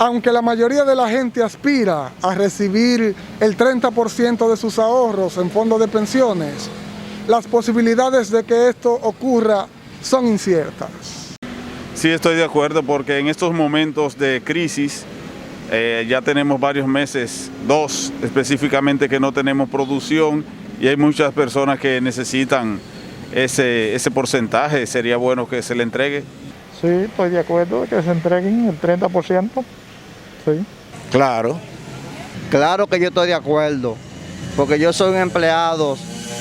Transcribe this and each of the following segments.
Aunque la mayoría de la gente aspira a recibir el 30% de sus ahorros en fondos de pensiones, las posibilidades de que esto ocurra son inciertas. Sí, estoy de acuerdo porque en estos momentos de crisis ya tenemos varios meses, 2 específicamente, que no tenemos producción y hay muchas personas que necesitan ese porcentaje. Sería bueno que se le entregue. Sí, estoy de acuerdo que se entreguen el 30%. Sí. Claro que yo estoy de acuerdo, porque yo soy un empleado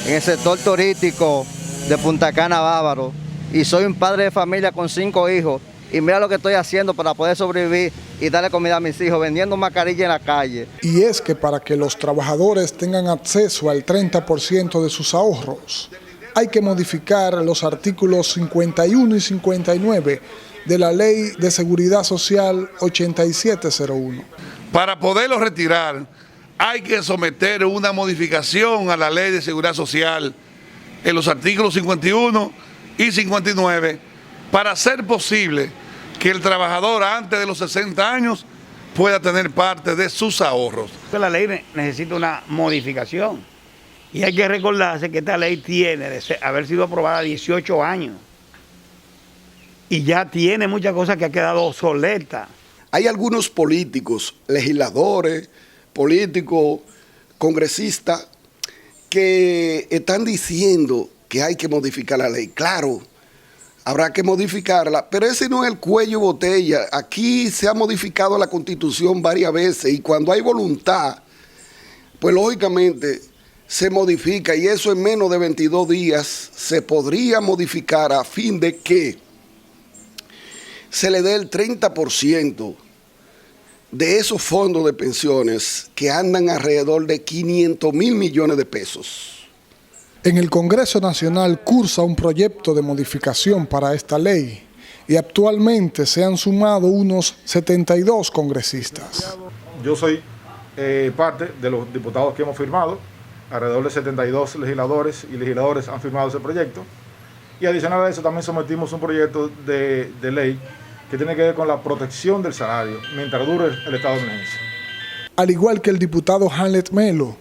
en el sector turístico de Punta Cana, Bávaro, y soy un padre de familia con 5 hijos, y mira lo que estoy haciendo para poder sobrevivir y darle comida a mis hijos, vendiendo mascarilla en la calle. Y es que para que los trabajadores tengan acceso al 30% de sus ahorros, hay que modificar los artículos 51 y 59 de la Ley de Seguridad Social 8701. Para poderlo retirar, hay que someter una modificación a la Ley de Seguridad Social en los artículos 51 y 59 para hacer posible que el trabajador antes de los 60 años pueda tener parte de sus ahorros. La ley necesita una modificación y hay que recordarse que esta ley tiene de haber sido aprobada 18 años y ya tiene muchas cosas que han quedado obsoletas. Hay algunos políticos, legisladores, políticos, congresistas, que están diciendo que hay que modificar la ley. Claro, habrá que modificarla, pero ese no es el cuello de botella. Aquí se ha modificado la Constitución varias veces y cuando hay voluntad, pues lógicamente se modifica, y eso en menos de 22 días se podría modificar a fin de que se le dé el 30% de esos fondos de pensiones que andan alrededor de 500 mil millones de pesos. En el Congreso Nacional cursa un proyecto de modificación para esta ley y actualmente se han sumado unos 72 congresistas. Yo soy parte de los diputados que hemos firmado, alrededor de 72 legisladores y legisladores han firmado ese proyecto, y adicional a eso también sometimos un proyecto de ley que tiene que ver con la protección del salario mientras dure el estado de emergencia. Al igual que el diputado Hamlet Melo,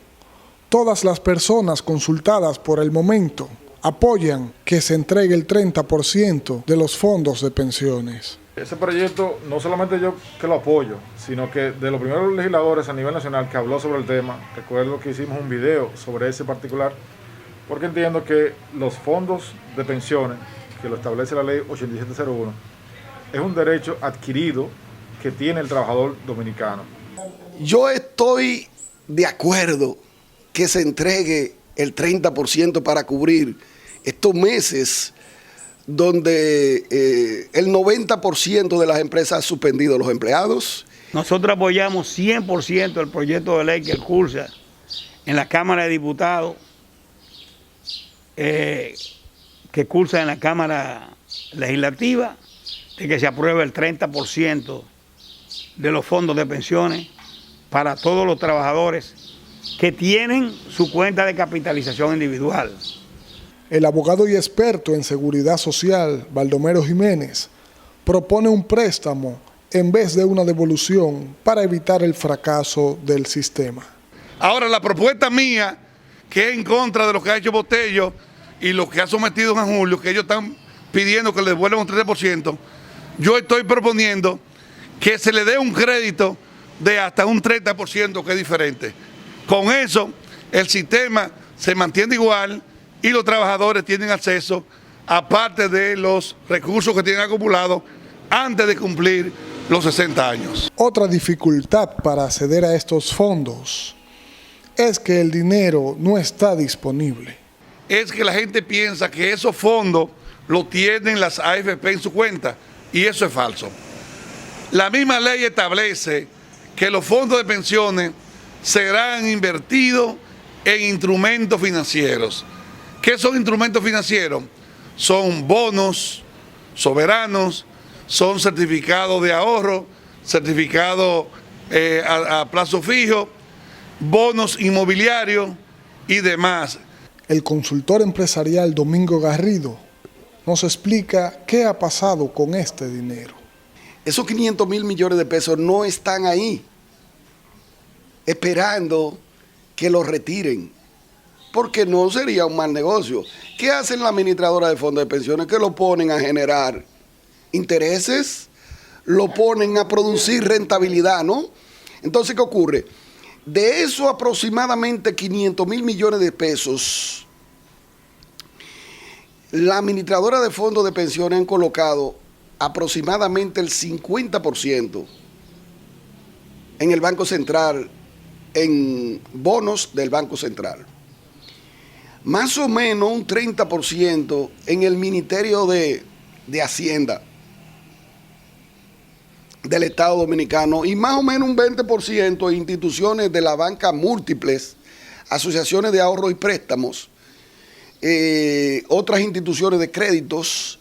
todas las personas consultadas por el momento apoyan que se entregue el 30% de los fondos de pensiones. Ese proyecto no solamente yo que lo apoyo, sino que de los primeros legisladores a nivel nacional que habló sobre el tema, recuerdo que hicimos un video sobre ese particular, porque entiendo que los fondos de pensiones, que lo establece la ley 8701, es un derecho adquirido que tiene el trabajador dominicano. Yo estoy de acuerdo que se entregue el 30% para cubrir estos meses donde el 90% de las empresas ha suspendido a los empleados. Nosotros apoyamos 100% el proyecto de ley que cursa en la Cámara de Diputados, que cursa en la Cámara Legislativa, de que se apruebe el 30% de los fondos de pensiones para todos los trabajadores que tienen su cuenta de capitalización individual. El abogado y experto en seguridad social, Baldomero Jiménez, propone un préstamo en vez de una devolución para evitar el fracaso del sistema. Ahora, la propuesta mía, que es en contra de lo que ha hecho Botello y lo que ha sometido en Julio, que ellos están pidiendo que le devuelvan un 30%, yo estoy proponiendo que se le dé un crédito de hasta un 30%, que es diferente. Con eso, el sistema se mantiene igual y los trabajadores tienen acceso a parte de los recursos que tienen acumulados antes de cumplir los 60 años. Otra dificultad para acceder a estos fondos es que el dinero no está disponible. Es que la gente piensa que esos fondos los tienen las AFP en su cuenta, y eso es falso. La misma ley establece que los fondos de pensiones serán invertidos en instrumentos financieros. ¿Qué son instrumentos financieros? Son bonos soberanos, son certificados de ahorro, certificados a plazo fijo, bonos inmobiliarios y demás. El consultor empresarial Domingo Garrido nos explica qué ha pasado con este dinero. esos 500.000 millones de pesos no están ahí, esperando que los retiren, porque no sería un mal negocio. ¿Qué hacen la administradora de fondos de pensiones? Que lo ponen a generar intereses, lo ponen a producir rentabilidad, ¿no? Entonces, ¿qué ocurre? De eso aproximadamente 500.000 millones de pesos, la administradora de fondos de pensiones han colocado aproximadamente el 50% en el Banco Central, en bonos del Banco Central. Más o menos un 30% en el Ministerio de Hacienda del Estado Dominicano y más o menos un 20% en instituciones de la banca múltiples, asociaciones de ahorro y préstamos, otras instituciones de créditos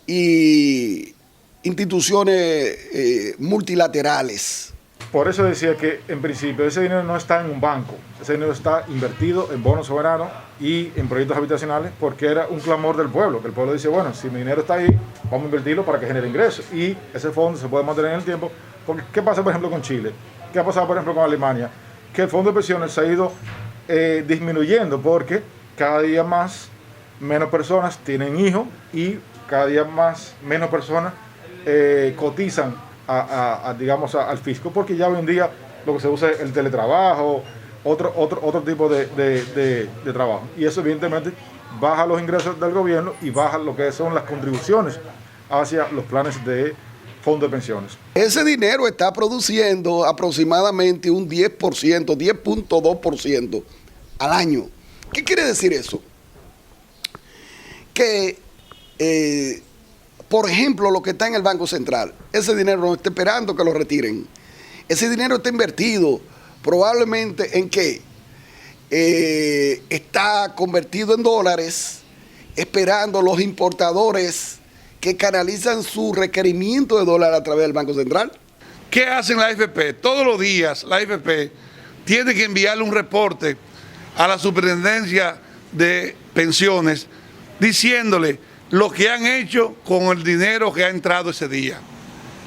y instituciones multilaterales. Por eso decía que en principio ese dinero no está en un banco, ese dinero está invertido en bonos soberanos y en proyectos habitacionales, porque era un clamor del pueblo, que el pueblo dice, bueno, si mi dinero está ahí, vamos a invertirlo para que genere ingresos y ese fondo se puede mantener en el tiempo. Porque ¿qué pasa por ejemplo con Chile? ¿Qué ha pasado por ejemplo con Alemania? Que el fondo de pensiones se ha ido disminuyendo porque cada día menos personas tienen hijos y cada día menos personas cotizan digamos al fisco, porque ya hoy en día lo que se usa es el teletrabajo, otro tipo de trabajo, y eso evidentemente baja los ingresos del gobierno y baja lo que son las contribuciones hacia los planes de fondo de pensiones. Ese dinero está produciendo aproximadamente un 10%, 10.2% al año. ¿Qué quiere decir eso? Que por ejemplo, lo que está en el Banco Central, ese dinero no está esperando que lo retiren. Ese dinero está invertido probablemente en qué? Está convertido en dólares, esperando los importadores que canalizan su requerimiento de dólares a través del Banco Central. ¿Qué hacen la AFP? Todos los días la AFP tiene que enviarle un reporte a la Superintendencia de Pensiones diciéndole lo que han hecho con el dinero que ha entrado ese día.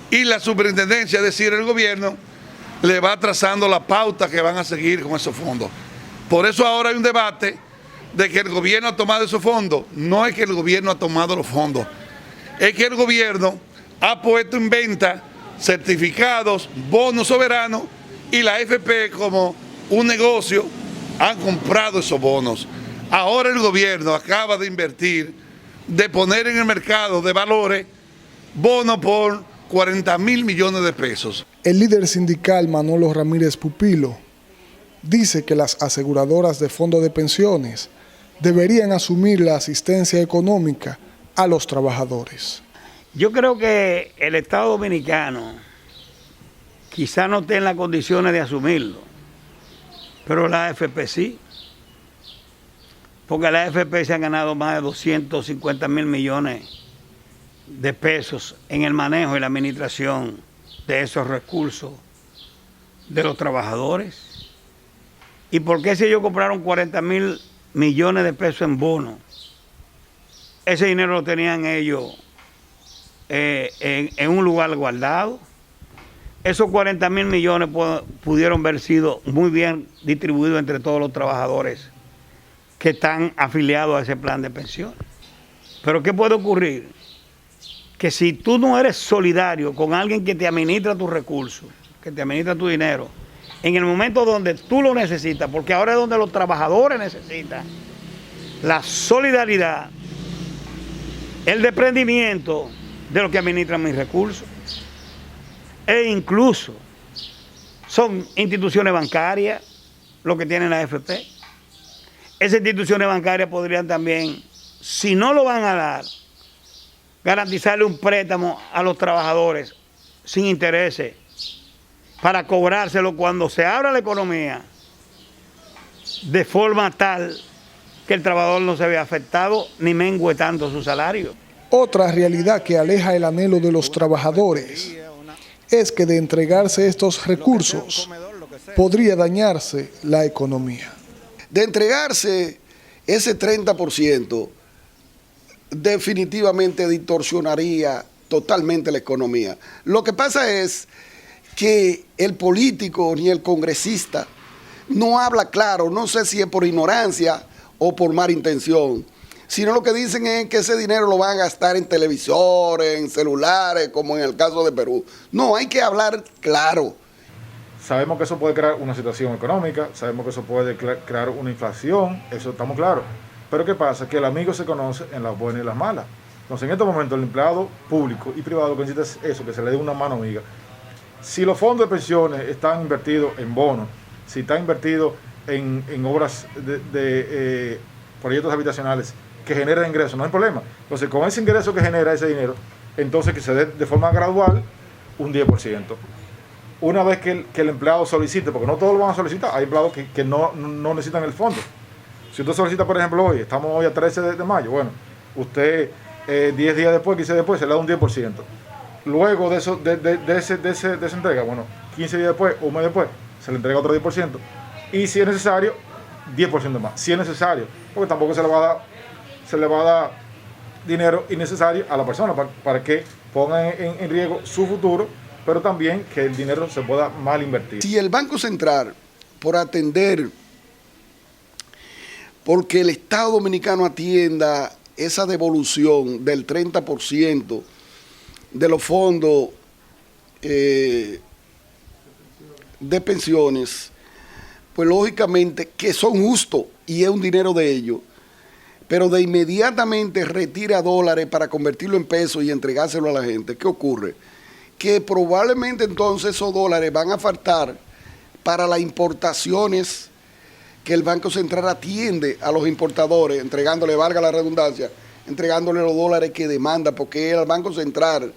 Y la superintendencia, es decir, el gobierno, le va trazando la pauta que van a seguir con esos fondos. Por eso ahora hay un debate de que el gobierno ha tomado esos fondos. No es que el gobierno ha tomado los fondos, es que el gobierno ha puesto en venta certificados, bonos soberanos, y la AFP como un negocio han comprado esos bonos. Ahora el gobierno acaba de invertir, de poner en el mercado de valores bonos por 40.000 millones de pesos. El líder sindical Manolo Ramírez Pupilo dice que las aseguradoras de fondos de pensiones deberían asumir la asistencia económica a los trabajadores. Yo creo que el Estado Dominicano quizá no esté en las condiciones de asumirlo, pero la AFP sí. Porque la AFP se han ganado más de 250.000 millones de pesos en el manejo y la administración de esos recursos de los trabajadores. ¿Y por qué si ellos compraron 40.000 millones de pesos en bonos? Ese dinero lo tenían ellos en un lugar guardado. Esos 40.000 millones pudieron haber sido muy bien distribuidos entre todos los trabajadores que están afiliados a ese plan de pensiones. Pero ¿qué puede ocurrir? Que si tú no eres solidario con alguien que te administra tus recursos, que te administra tu dinero, en el momento donde tú lo necesitas, porque ahora es donde los trabajadores necesitan la solidaridad, el desprendimiento de los que administran mis recursos, e incluso son instituciones bancarias lo que tienen la AFP. Esas instituciones bancarias podrían también, si no lo van a dar, garantizarle un préstamo a los trabajadores sin intereses para cobrárselo cuando se abra la economía de forma tal que el trabajador no se vea afectado ni mengue tanto su salario. Otra realidad que aleja el anhelo de los trabajadores es que de entregarse estos recursos podría dañarse la economía. De entregarse ese 30%, definitivamente distorsionaría totalmente la economía. Lo que pasa es que el político ni el congresista no habla claro, no sé si es por ignorancia o por mala intención, sino lo que dicen es que ese dinero lo van a gastar en televisores, en celulares, como en el caso de Perú. No, hay que hablar claro. Sabemos que eso puede crear una situación económica, sabemos que eso puede crear una inflación, eso estamos claros. Pero ¿qué pasa? Que el amigo se conoce en las buenas y las malas. Entonces, en este momento, el empleado público y privado lo que necesita es eso, que se le dé una mano amiga. Si los fondos de pensiones están invertidos en bonos, si están invertidos en obras de proyectos habitacionales que generan ingresos, no hay problema. Entonces, con ese ingreso que genera ese dinero, entonces que se dé de forma gradual un 10%. Una vez que el empleado solicite, porque no todos lo van a solicitar, hay empleados que no necesitan el fondo. Si usted solicita, por ejemplo, hoy, estamos hoy a 13 de mayo, bueno, usted 10 días después, 15 días después, se le da un 10%. Luego de esa entrega, bueno, 15 días después o un mes después, se le entrega otro 10%. Y si es necesario, 10% más. Si es necesario, porque tampoco se le va a dar dinero innecesario a la persona para que pongan en riesgo su futuro, pero también que el dinero se pueda mal invertir. Si el Banco Central, por atender, porque el Estado Dominicano atienda esa devolución del 30% de los fondos de pensiones, pues lógicamente que son justos y es un dinero de ellos, pero de inmediatamente retira dólares para convertirlo en pesos y entregárselo a la gente, ¿qué ocurre? Que probablemente entonces esos dólares van a faltar para las importaciones que el Banco Central atiende a los importadores, entregándole, valga la redundancia, entregándole los dólares que demanda, porque es el Banco Central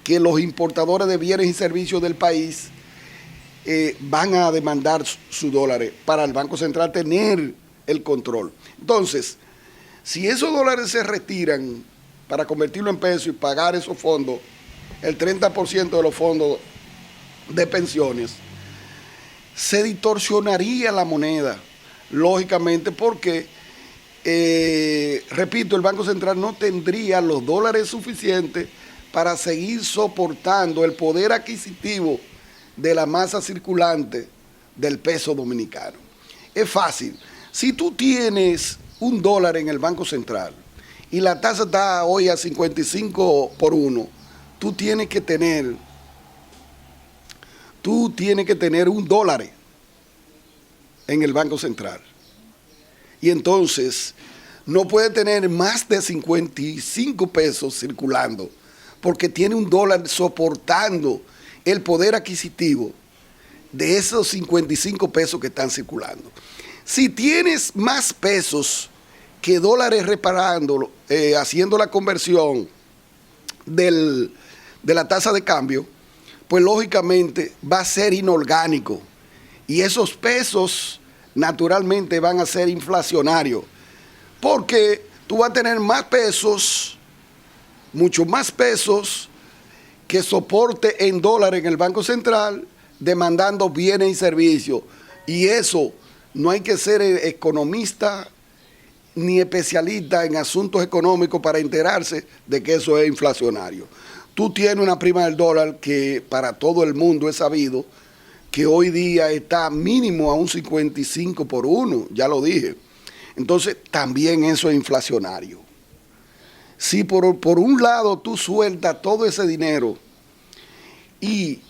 que los importadores de bienes y servicios del país van a demandar sus dólares para el Banco Central tener el control. Entonces, si esos dólares se retiran para convertirlo en pesos y pagar esos fondos, el 30% de los fondos de pensiones, se distorsionaría la moneda, lógicamente, porque, repito, el Banco Central no tendría los dólares suficientes para seguir soportando el poder adquisitivo de la masa circulante del peso dominicano. Es fácil. Si tú tienes $1 en el Banco Central y la tasa está hoy a 55 por 1, tú tienes que tener $1 en el Banco Central. Y entonces no puede tener más de 55 pesos circulando, porque tiene $1 soportando el poder adquisitivo de esos 55 pesos que están circulando. Si tienes más pesos que dólares reparándolo, haciendo la conversión de la tasa de cambio, pues lógicamente va a ser inorgánico y esos pesos naturalmente van a ser inflacionarios, porque tú vas a tener más pesos, mucho más pesos que soporte en dólares en el Banco Central demandando bienes y servicios, y eso no hay que ser economista ni especialista en asuntos económicos para enterarse de que eso es inflacionario. Tú tienes una prima del dólar que para todo el mundo es sabido que hoy día está mínimo a un 55 por 1, ya lo dije. Entonces también eso es inflacionario. Si por un lado tú sueltas todo ese dinero y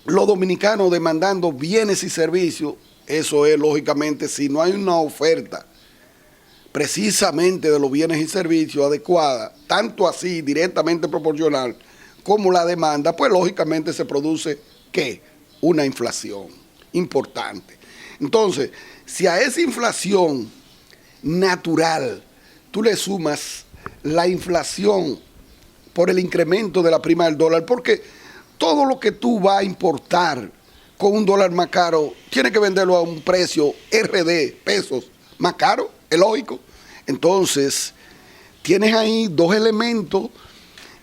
los dominicanos demandando bienes y servicios, eso es lógicamente, si no hay una oferta precisamente de los bienes y servicios adecuada, tanto así directamente proporcional como la demanda, pues lógicamente se produce, ¿qué? Una inflación importante. Entonces, si a esa inflación natural tú le sumas la inflación por el incremento de la prima del dólar, porque todo lo que tú vas a importar con $1 más caro, tiene que venderlo a un precio RD, pesos, más caro, es lógico. Entonces, tienes ahí dos elementos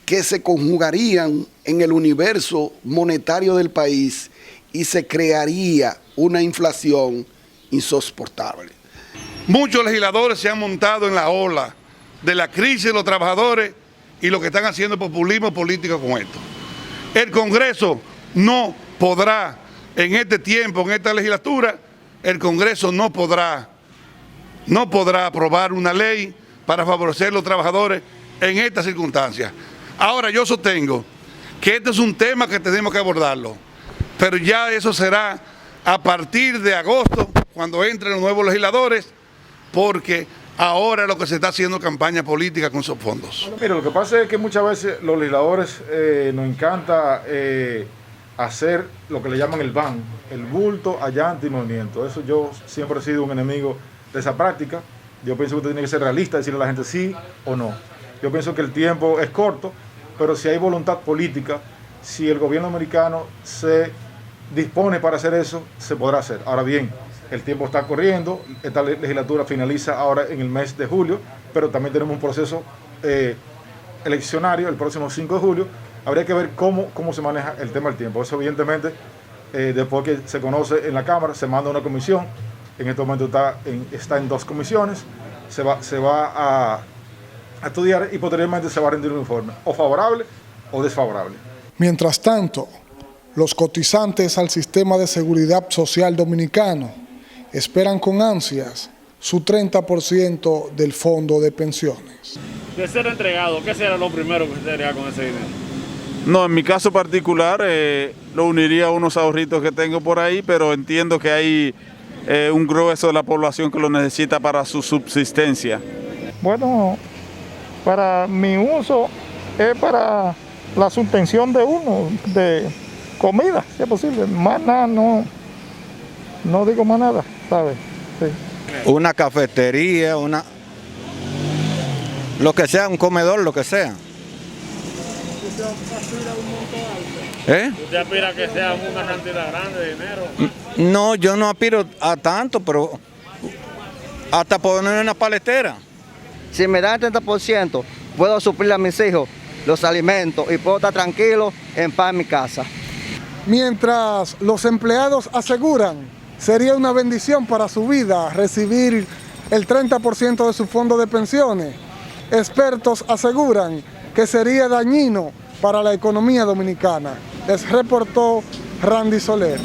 que se conjugarían en el universo monetario del país y se crearía una inflación insoportable. Muchos legisladores se han montado en la ola de la crisis de los trabajadores y los que están haciendo populismo político con esto. El Congreso no podrá, en este tiempo, en esta legislatura, el Congreso no podrá aprobar una ley para favorecer a los trabajadores en estas circunstancias. Ahora, yo sostengo que este es un tema que tenemos que abordarlo, pero ya eso será a partir de agosto, cuando entren los nuevos legisladores, porque ahora es lo que se está haciendo campaña política con esos fondos. Mira, lo que pasa es que muchas veces los legisladores nos encanta hacer lo que le llaman el ban, el bulto, allante y movimiento. Eso yo siempre he sido un enemigo de esa práctica. Yo pienso que usted tiene que ser realista, decirle a la gente sí o no. Yo pienso que el tiempo es corto, pero si hay voluntad política, si el gobierno americano se dispone para hacer eso, se podrá hacer. Ahora bien, el tiempo está corriendo, esta legislatura finaliza ahora en el mes de julio, pero también tenemos un proceso eleccionario el próximo 5 de julio. Habría que ver cómo se maneja el tema del tiempo. Eso evidentemente, después que se conoce en la Cámara, se manda a una comisión. En este momento está en 2 comisiones, se va a estudiar y posteriormente se va a rendir un informe, o favorable o desfavorable. Mientras tanto, los cotizantes al sistema de seguridad social dominicano esperan con ansias su 30% del fondo de pensiones. De ser entregado, ¿qué será lo primero que se haría con ese dinero? No, en mi caso particular lo uniría a unos ahorritos que tengo por ahí, pero entiendo que hay un grueso de la población que lo necesita para su subsistencia. Bueno, para mi uso es para la subtención de uno, de comida, si es posible. Más nada, no digo más nada, ¿sabes? Sí. Una cafetería, lo que sea, un comedor, lo que sea. ¿Usted aspira a un monto alto? ¿Usted aspira a que sea una cantidad grande de dinero? No, yo no aspiro a tanto, pero hasta poner una paletera. Si me dan el 30%, puedo suplir a mis hijos los alimentos y puedo estar tranquilo, en paz en mi casa. Mientras los empleados aseguran, sería una bendición para su vida recibir el 30% de su fondo de pensiones, expertos aseguran que sería dañino para la economía dominicana. Les reportó Randy Soler.